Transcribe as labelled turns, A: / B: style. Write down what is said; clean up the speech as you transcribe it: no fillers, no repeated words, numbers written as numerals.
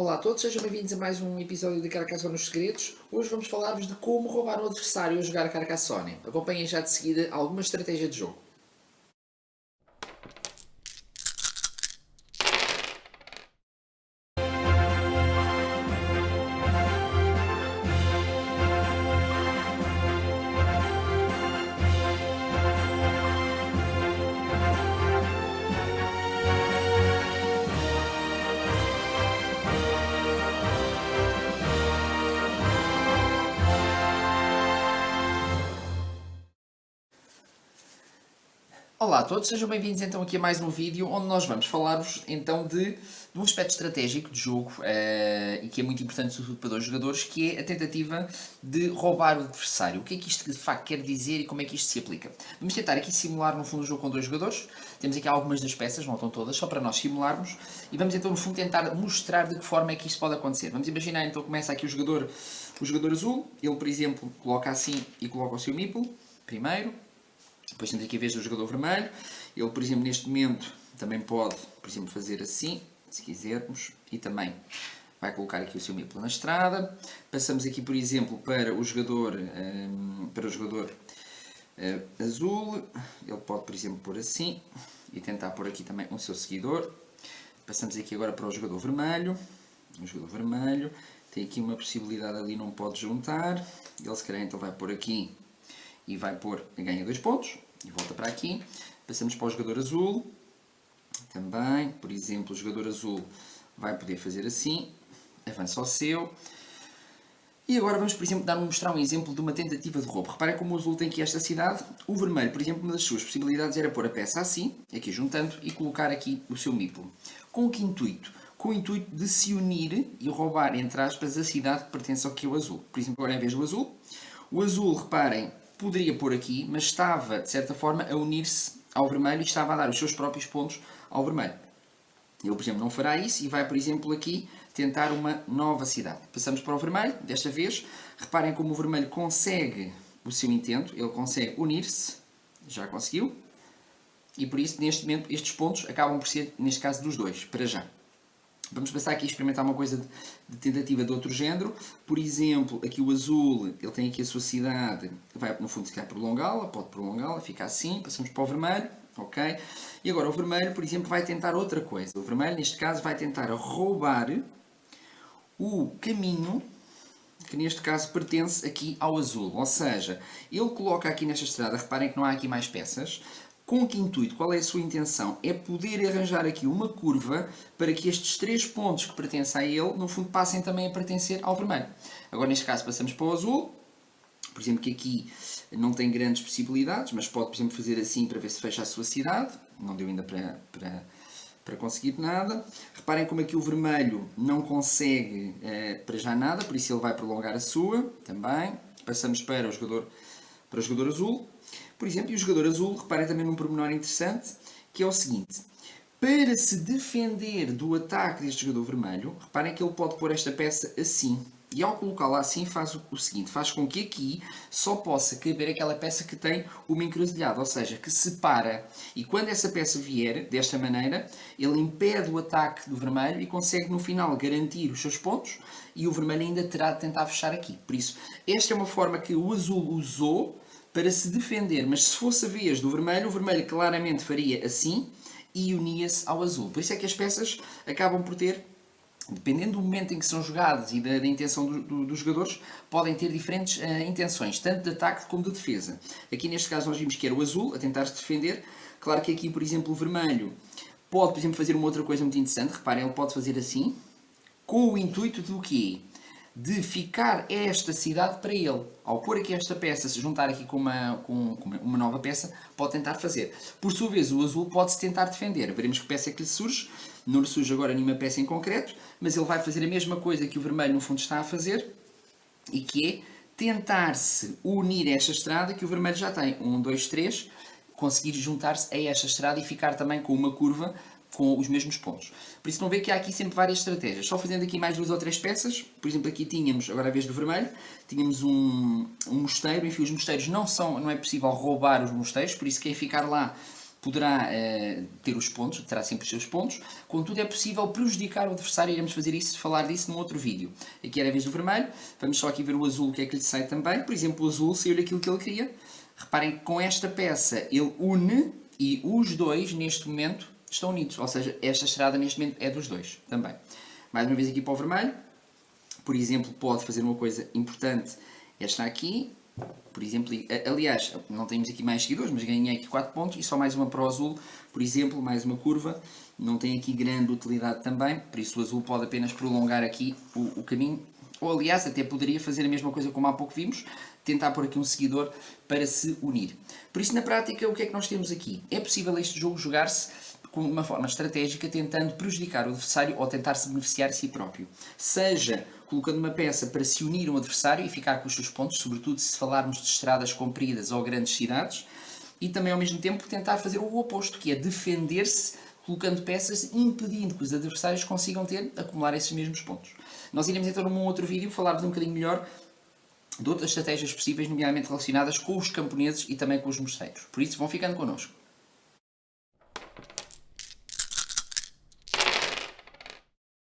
A: Olá a todos, sejam bem-vindos a mais um episódio de Carcassonne nos Segredos. Hoje vamos falar-vos de como roubar um adversário a jogar Carcassonne. Acompanhem já de seguida alguma estratégia de jogo. Olá a todos, sejam bem-vindos então aqui a mais um vídeo onde nós vamos falar-vos então de um aspecto estratégico de jogo e que é muito importante sobretudo para dois jogadores, que é a tentativa de roubar o adversário. O que é que isto de facto quer dizer e como é que isto se aplica? Vamos tentar aqui simular no fundo o jogo com dois jogadores. Temos aqui algumas das peças, não estão todas, só para nós simularmos, e vamos então no fundo tentar mostrar de que forma é que isto pode acontecer. Vamos imaginar então, começa aqui o jogador azul, ele por exemplo coloca assim e coloca o seu meeple primeiro. Depois temos aqui a vez do jogador vermelho. Ele, por exemplo, neste momento também pode, por exemplo, fazer assim, se quisermos, e também vai colocar aqui o seu meeple na estrada. Passamos aqui, por exemplo, para o jogador, azul. Ele pode, por exemplo, pôr assim e tentar pôr aqui também o seu seguidor. Passamos aqui agora para o jogador vermelho. O jogador vermelho tem aqui uma possibilidade ali, não pode juntar. Ele se calhar então vai pôr aqui e vai pôr, ganha 2 pontos e volta para aqui. Passamos para o jogador azul também, por exemplo, o jogador azul vai poder fazer assim, avança ao seu. E agora vamos, por exemplo, mostrar um exemplo de uma tentativa de roubo. Reparem como o azul tem aqui esta cidade. O vermelho, por exemplo, uma das suas possibilidades era pôr a peça assim, aqui juntando, e colocar aqui o seu meeple. Com que intuito? Com o intuito de se unir e roubar, entre aspas, a cidade que pertence ao que é o azul. Por exemplo, agora é a vez do azul. O azul, reparem, poderia pôr aqui, mas estava, de certa forma, a unir-se ao vermelho e estava a dar os seus próprios pontos ao vermelho. Ele, por exemplo, não fará isso e vai, por exemplo, aqui tentar uma nova cidade. Passamos para o vermelho, desta vez. Reparem como o vermelho consegue o seu intento, ele consegue unir-se, já conseguiu, e por isso, neste momento, estes pontos acabam por ser, neste caso, dos dois, para já. Vamos passar aqui a experimentar uma coisa de tentativa de outro género. Por exemplo, aqui o azul, ele tem aqui a sua cidade, vai no fundo se calhar prolongá-la, pode prolongá-la, fica assim, passamos para o vermelho, ok? E agora o vermelho, por exemplo, vai tentar outra coisa. O vermelho, neste caso, vai tentar roubar o caminho que neste caso pertence aqui ao azul. Ou seja, ele coloca aqui nesta estrada, reparem que não há aqui mais peças. Com que intuito? Qual é a sua intenção? É poder arranjar aqui uma curva para que estes 3 pontos que pertencem a ele, no fundo, passem também a pertencer ao vermelho. Agora, neste caso, passamos para o azul. Por exemplo, que aqui não tem grandes possibilidades, mas pode, por exemplo, fazer assim para ver se fecha a sua cidade. Não deu ainda para conseguir nada. Reparem como aqui o vermelho não consegue para já nada, por isso ele vai prolongar a sua também. Passamos para o jogador azul. Por exemplo, e o jogador azul, reparem também num pormenor interessante, que é o seguinte: para se defender do ataque deste jogador vermelho, reparem que ele pode pôr esta peça assim. E ao colocá-la assim faz o seguinte, faz com que aqui só possa caber aquela peça que tem uma encruzilhada, ou seja, que separa. E quando essa peça vier, desta maneira, ele impede o ataque do vermelho e consegue no final garantir os seus pontos, e o vermelho ainda terá de tentar fechar aqui. Por isso, esta é uma forma que o azul usou para se defender, mas se fosse a vez do vermelho, o vermelho claramente faria assim e unia-se ao azul. Por isso é que as peças acabam por ter, dependendo do momento em que são jogadas e da intenção dos jogadores, podem ter diferentes intenções, tanto de ataque como de defesa. Aqui neste caso nós vimos que era o azul a tentar se defender. Claro que aqui, por exemplo, o vermelho pode, por exemplo, fazer uma outra coisa muito interessante. Reparem, ele pode fazer assim, com o intuito do quê? De ficar esta cidade para ele. Ao pôr aqui esta peça, se juntar aqui com uma nova peça, pode tentar fazer. Por sua vez, o azul pode-se tentar defender. Veremos que peça é que lhe surge. Não lhe surge agora nenhuma peça em concreto, mas ele vai fazer a mesma coisa que o vermelho no fundo está a fazer, e que é tentar-se unir a esta estrada que o vermelho já tem. 1, 2, 3, conseguir juntar-se a esta estrada e ficar também com uma curva com os mesmos pontos. Por isso não vê que há aqui sempre várias estratégias. Só fazendo aqui mais 2 ou 3 peças. Por exemplo, aqui tínhamos, agora a vez do vermelho, tínhamos um mosteiro. Enfim, os mosteiros não é possível roubar os mosteiros, por isso quem ficar lá poderá ter os pontos, terá sempre os seus pontos, contudo é possível prejudicar o adversário, iremos falar disso num outro vídeo. Aqui era a vez do vermelho, vamos só aqui ver o azul, o que é que lhe sai também. Por exemplo, o azul saiu-lhe aquilo que ele queria. Reparem que com esta peça ele une e os dois neste momento estão unidos, ou seja, esta estrada neste momento é dos dois também. Mais uma vez aqui para o vermelho, por exemplo, pode fazer uma coisa importante, esta aqui, por exemplo, aliás, não temos aqui mais seguidores, mas ganhei aqui 4 pontos e só mais uma para o azul, por exemplo, mais uma curva, não tem aqui grande utilidade também, por isso o azul pode apenas prolongar aqui o caminho, ou aliás, até poderia fazer a mesma coisa como há pouco vimos, tentar pôr aqui um seguidor para se unir. Por isso, na prática, o que é que nós temos aqui? É possível este jogo jogar-se com uma forma estratégica, tentando prejudicar o adversário ou tentar se beneficiar a si próprio. Seja colocando uma peça para se unir a um adversário e ficar com os seus pontos, sobretudo se falarmos de estradas compridas ou grandes cidades, e também ao mesmo tempo tentar fazer o oposto, que é defender-se colocando peças, impedindo que os adversários consigam acumular esses mesmos pontos. Nós iremos então num outro vídeo falar-vos um bocadinho melhor de outras estratégias possíveis, nomeadamente relacionadas com os camponeses e também com os mosteiros. Por isso, vão ficando connosco.